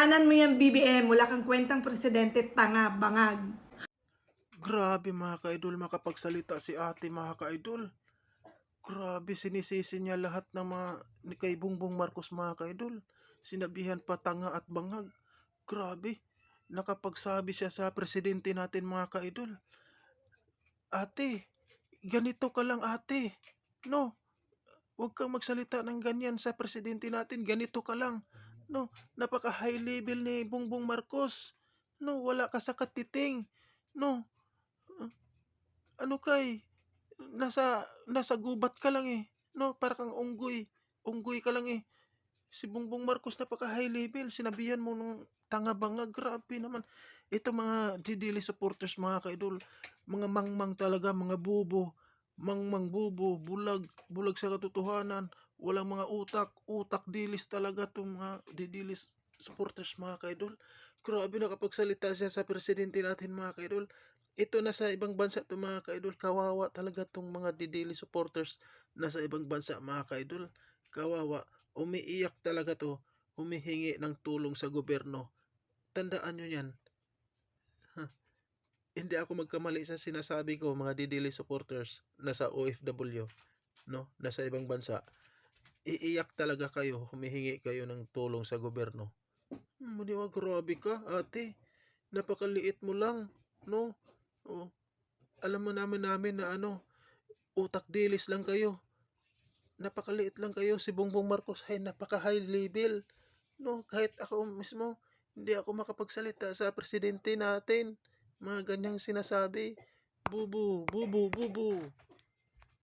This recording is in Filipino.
Kasalanan mo yan, BBM. Wala kang kwentang presidente, tanga, bangag. Grabe mga ka-idol, makapagsalita si ate mga ka-idol. Grabe, sinisisi niya lahat ng mga ni kay Bongbong Marcos mga ka-idol. Sinabihan pa tanga at bangag. Grabe, nakapagsabi siya sa presidente natin mga ka-idol. Ate, ganito ka lang ate. No, huwag kang magsalita ng ganyan sa presidente natin. Ganito ka lang. No, napaka high level ni Bongbong Marcos. No, wala ka sa katiting. No, ano kay nasa gubat ka lang eh. No, para kang unggoy. Unggoy ka lang eh. Si Bongbong Marcos napaka high level. Sinabihan mo nung tanga banga, grabe naman. Ito mga DDL supporters mga kaidol, mga mangmang talaga, mga bubo, mangmang bubo, bulag, bulag sa katotohanan, walang mga utak, utak dilis talaga itong mga DDL supporters mga kaidol. Grabe nakapagsalita siya sa presidente natin mga kaidol. Ito nasa ibang bansa to mga kaidol, kawawa talaga tong mga DDL supporters nasa ibang bansa mga kaidol. Kawawa, umiiyak talaga to, humihingi ng tulong sa gobyerno. Tandaan nyo yan. Hindi ako magkamali sa sinasabi ko mga DDL supporters nasa OFW, no? Nasa ibang bansa. Iiyak talaga kayo, humihingi kayo ng tulong sa gobyerno. Maniwa, grabe ka, ate. Napakaliit mo lang, no? Oh, alam mo namin na ano, utak dilis lang kayo. Napakaliit lang kayo. Si Bongbong Marcos ay napaka high level. No, kahit ako mismo, hindi ako makapagsalita sa presidente natin. Mga ganyang sinasabi. Bubu, bubu, bubu.